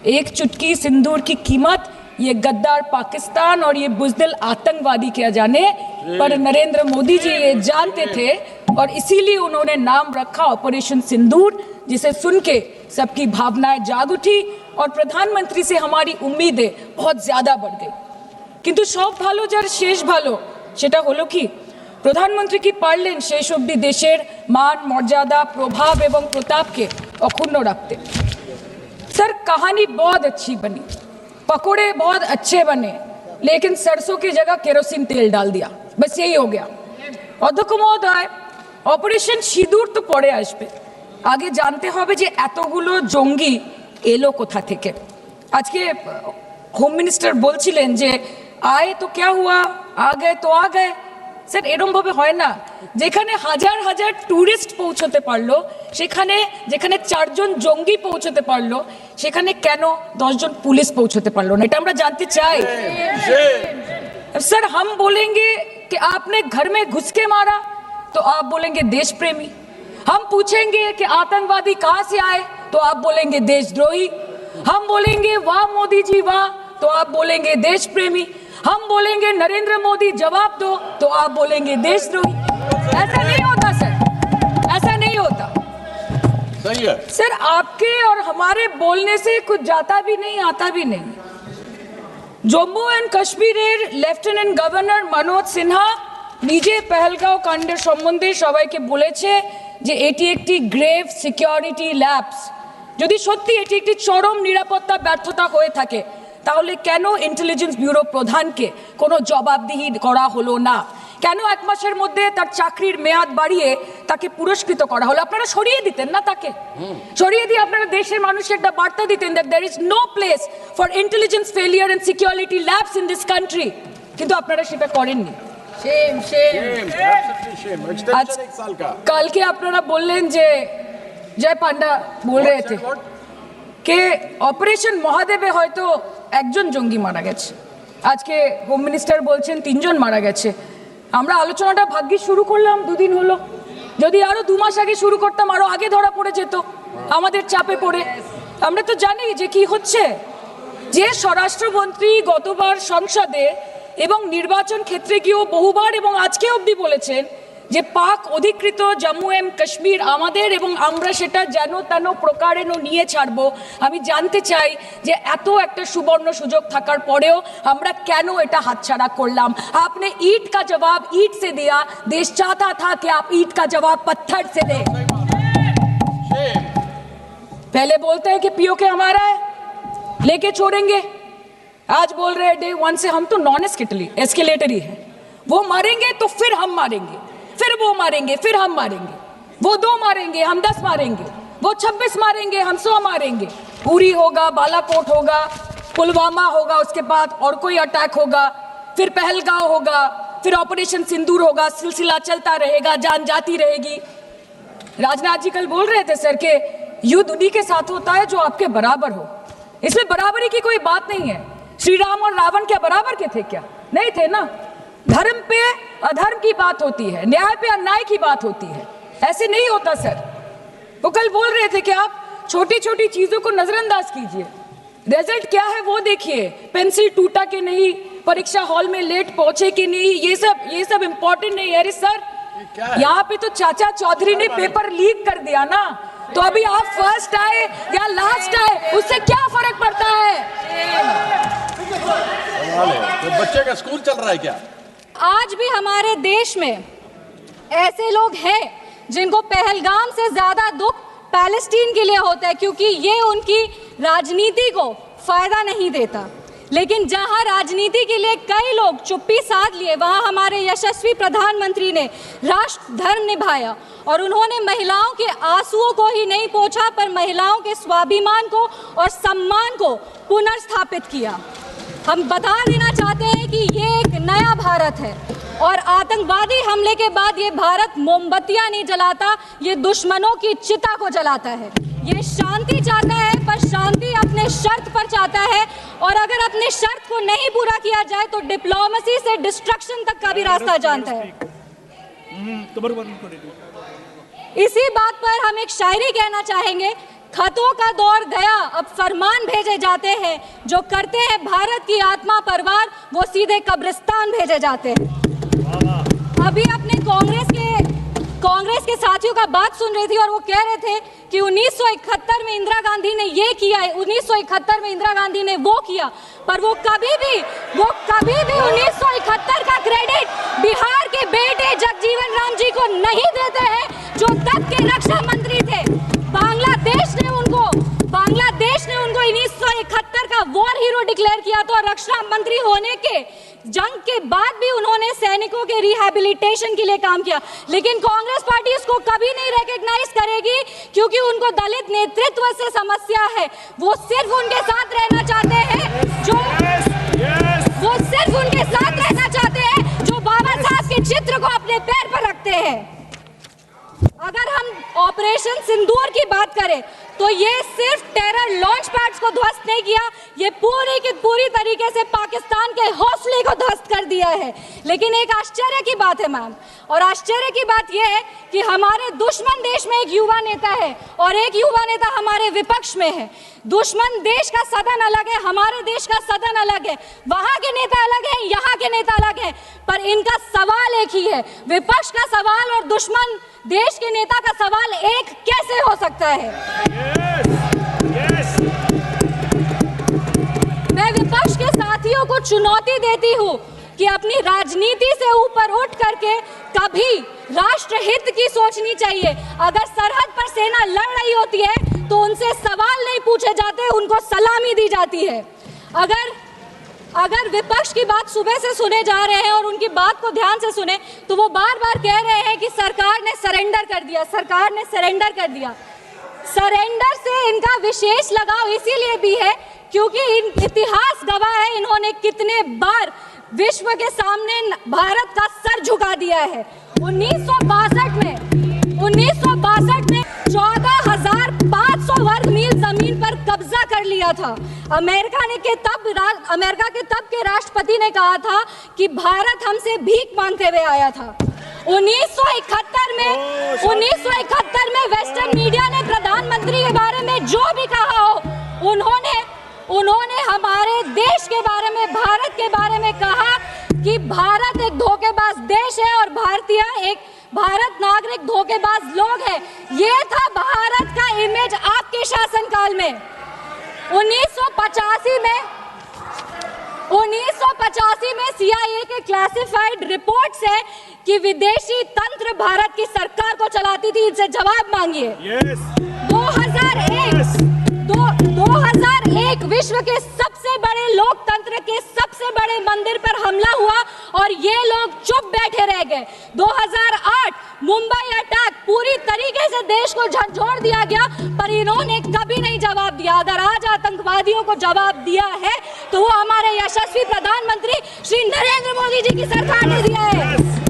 एक चुटकी सिंदूर की कीमत ये गद्दार पाकिस्तान और ये बुज़दिल आतंकवादी क्या जाने, पर नरेंद्र मोदी जी ये जानते थे और इसीलिए उन्होंने नाम रखा ऑपरेशन सिंदूर, जिसे सुन के सबकी भावनाएं जाग उठी और प्रधानमंत्री से हमारी उम्मीदें बहुत ज्यादा बढ़ गई। किंतु सब भालो जार शेष भालो সেটা হলো কি, প্রধানমন্ত্রী কি পারলেন শেষ অবধি দেশের মান মর্যাদা প্রভাব এবং প্রতাপকে অক্ষুণ্ণ রাখতে। सर कहानी बहुत अच्छी बनी, पकोड़े बहुत अच्छे बने, लेकिन सरसों की जगह केरोसिन तेल डाल दिया, बस यही हो गया। অধ্যক্ষ মহোদয়, অপারেশন সিঁদুর তো পরে আসবে, আগে জানতে হবে যে এতগুলো জঙ্গি এলো কোথা থেকে। আজকে হোম মিনিস্টার বলছিলেন যে आए तो क्या हुआ, आ गए तो आ गए। স্যার এরকম ভাবে হয় না, যেখানে হাজার হাজার টুরিস্ট পৌঁছতে পারলো, সেখানে যেখানে 4 জন জঙ্গি পৌঁছতে পারলো, সেখানে কেন 10 জন পুলিশ পৌঁছতে পারলো না, এটা আমরা জানতে চাই। सर हम बोलेंगे कि आपने घर में घुस के मारा तो आप बोलेंगे देश प्रेमी, हम पूछेंगे कि आतंकवादी कहां से आए तो आप बोलेंगे देशद्रोही, हम बोलेंगे वाह मोदी जी वाह तो आप बोलेंगे देश प्रेमी, हम बोलेंगे नरेंद्र मोदी जवाब दो तो आप बोलेंगे देशद्रोही। ऐसा नहीं होता सर, ऐसा नहीं होता। सही है सर, आपके और हमारे बोलने से कुछ जाता भी नहीं आता भी नहीं। জম্মু অ্যান্ড কাশ্মীরের লেফটেন্যান্ট গভর্নর মনোজ সিনহা নিজে পেহেলগাঁও কাণ্ডের সম্বন্ধে সবাইকে বলেছে যে এটি একটি গ্রেভ সিকিউরিটি ল্যাপস। যদি সত্যি এটি একটি চরম নিরাপত্তা ব্যর্থতা হয়ে থাকে, তাহলে কেন ইন্টেলিজেন্স ব্যুরো প্রধানকে কোনো জবাবদিহি করা হলো না? কেন 1 মাসের মধ্যে তার চাকরির মেয়াদ বাড়িয়ে তাকে পুরস্কৃত করা হলো? আপনারা সরিয়ে দিতেন না তাকে, সরিয়ে দিয়ে আপনারা দেশের মানুষকে একটা বার্তা দিতেন that there is no place for intelligence failure and security lapse in this country, কিন্তু আপনারা সেটা করেননি। কালকে আপনারা বললেন যে জয় পান্ডা বল রে থে কে অপারেশন মহাদেবে হয়তো 1 জন জঙ্গি মারা গেছে, আজকে হোম মিনিস্টার বলছেন 3 জন মারা গেছে। আমরা আলোচনাটা ভাগ্যে শুরু করলাম 2 দিন হলো, যদি আরো 2 মাস আগে শুরু করতাম আরো আগে ধরা পড়ে যেত আমাদের চাপে পড়ে। আমরা তো জানি যে কি হচ্ছে, যে স্বরাষ্ট্রমন্ত্রী গতবার সংসদে এবং নির্বাচন ক্ষেত্রে গিয়েও বহুবার এবং আজকে অবধি বলেছেন যে পাক অধিকৃত জম্মু এন্ড কাশ্মীর আমাদের এবং আমরা সেটা যেন তেন প্রকারে নিয়ে ছাড়বো। আমি জানতে চাই যে এত একটা সুবর্ণ সুযোগ থাকার পরেও আমরা কেন এটা হাতছাড়া করলাম? आपने ईंट का जवाब ईंट से दिया, देश चाहता था कि आप ईंट का जवाब पत्थर से दें। पहले बोलते हैं कि पीओके हमारा है, लेके छोड़ेंगे, आज बोल रहे हैं डे 1 से हम तो नॉन एस्केलेटर ही है, वो मारेंगे तो फिर हम मारेंगे, फिर वो मारेंगे, फिर हम मारेंगे, वो 2 मारेंगे हम 10 मारेंगे, वो 26 मारेंगे हम 100 मारेंगे। उरी होगा, बालाकोट होगा, पुलवामा होगा, उसके बाद और कोई अटैक होगा, फिर पहलगांव होगा, फिर ऑपरेशन सिंदूर होगा, सिलसिला चलता रहेगा, जान जाती रहेगी। राजनाथ जी कल बोल रहे थे सर के युद्ध उन्हीं के साथ होता है जो आपके बराबर हो, इसमें बराबरी की कोई बात नहीं है। श्री राम और रावण क्या बराबर के थे क्या? नहीं थे ना। धर्म पे अधर्म की बात होती है, न्याय पे अन्याय की बात होती है, ऐसे नहीं होता सर। वो कल बोल रहे थे कि आप छोटी छोटी चीजों को नजरअंदाज कीजिए, रिजल्ट क्या है वो देखिए, पेंसिल टूटा कि नहीं, परीक्षा हॉल में लेट पहुंचे कि नहीं, ये सब इम्पोर्टेंट नहीं है। अरे सर, यहाँ पे तो चाचा चौधरी ने पेपर लीक कर दिया ना, तो अभी आप फर्स्ट आए या लास्ट आए उससे क्या फर्क पड़ता है? तो बच्चे का स्कूल चल रहा है क्या? आज भी हमारे देश में ऐसे लोग हैं जिनको पहलगाम से ज्यादा दुख पैलेस्टीन के लिए होता है, क्योंकि ये उनकी राजनीति को फायदा नहीं देता। लेकिन जहां राजनीति के लिए कई लोग चुप्पी साध लिए, वहां हमारे यशस्वी प्रधानमंत्री ने राष्ट्र धर्म निभाया और उन्होंने महिलाओं के आंसुओं को ही नहीं पोंछा, पर महिलाओं के स्वाभिमान को और सम्मान को पुनर्स्थापित किया। हम बता देना चाहते हैं कि ये एक नया भारत है और आतंकवादी हमले के बाद ये भारत मोमबत्तियां नहीं जलाता, ये दुश्मनों की चिता को जलाता है। ये शांति चाहता है, पर शांति अपने शर्त पर चाहता है, और अगर अपने शर्त को नहीं पूरा किया जाए तो डिप्लोमेसी से डिस्ट्रक्शन तक का भी रास्ता जानता है। इसी बात पर हम एक शायरी कहना चाहेंगे, खतों का दौर गया, अब फरमान भेजे जाते हैं। जो करते हैं भारत की आत्मा परवार, वो सीधे कब्रिस्तान भेजे जाते हैं। अभी अपने कांग्रेस के साथियों का बात सुन रही थी और वो कह रहे थे कि 1971 में इंदिरा गांधी ने ये किया है, 1971 में इंदिरा गांधी ने वो किया, पर वो कभी भी 1971 का क्रेडिट बिहार के बेटे जगजीवन राम जी को नहीं देते हैं, जो तब के रक्षा मंत्री थे। बांग्लादेश ने उनको 1971 का वॉर हीरो डिक्लेयर किया था, और रक्षा मंत्री होने के जंग के बाद भी उन्होंने सैनिकों के रिहैबिलिटेशन के लिए काम किया। लेकिन कांग्रेस पार्टी इसको कभी नहीं रिकॉग्नाइज करेगी, क्योंकि उनको दलित नेतृत्व से समस्या है। वो सिर्फ उनके साथ रहना चाहते हैं जो बाबा साहब के चित्र को अपने पैर पर रखते हैं। अगर हम ऑपरेशन सिंदूर की बात करें तो ये सिर्फ टेरर लॉन्च पैड्स को ध्वस्त नहीं किया, ये पूरी की पूरी तरीके से पाकिस्तान के हौसले को ध्वस्त कर दिया है। लेकिन एक आश्चर्य की बात है मैम, और आश्चर्य की बात यह है कि हमारे दुश्मन देश में एक युवा नेता है और एक युवा नेता हमारे विपक्ष में है। दुश्मन देश का सदन अलग है, हमारे देश का सदन अलग है, वहां के नेता अलग है, यहाँ के नेता अलग है, पर इनका सवाल एक ही है। विपक्ष का सवाल और दुश्मन देश के नेता का सवाल एक कैसे हो सकता है? मैं विपक्ष के साथियों को चुनौती देती हूँ कि अपनी राजनीति से ऊपर उठ करके कभी राष्ट्र हित की सोचनी चाहिए। अगर सरहद पर सेना लड़ रही होती है तो उनसे सवाल नहीं पूछे जाते, उनको सलामी दी जाती है। अगर विपक्ष की बात सुबह से सुने जा रहे हैं और उनकी बात को ध्यान से सुने तो वो बार बार कह रहे हैं कि सरकार ने सरेंडर कर दिया, सरकार ने सरेंडर कर दिया। सरेंडर से इनका विशेष लगाव इसीलिए भी है क्योंकि इतिहास गवाह है इन्होंने कितने बार विश्व के सामने भारत का सर झुका दिया है। 1962 में 14,500 वर्ग मील जमीन पर कब्जा कर लिया था। अमेरिका के तब के राष्ट्रपति ने कहा था कि भारत हमसे भीख मांगते हुए आया था। 1971 में वेस्टर्न मीडिया ने प्रधानमंत्री के बारे में जो भी कहा हो, उन्होंने हमारे देश के बारे में, भारत के बारे में कहा कि भारत एक धोखेबाज देश है और भारत नागरिक धोखेबाज लोग हैं। ये था भारत का इमेज आपके शासनकाल में। 1985 में CIA के क्लासिफाइड रिपोर्ट्स है कि विदेशी तंत्र भारत की सरकार को चलाती थी। इनसे जवाब मांगिए। 2001 विश्व के सबसे बड़े लोकतंत्र के सबसे बड़े मंदिर पर हमला हुआ और ये लोग चुप बैठे रह गए। 2008 मुंबई अटैक, पूरी तरीके से देश को झंझोड़ दिया गया, पर इन्होंने कभी नहीं जवाब दिया। अगर आज आतंकवादियों को जवाब दिया है तो वो हमारे यशस्वी प्रधानमंत्री श्री नरेंद्र मोदी जी की सरकार ने दिया है।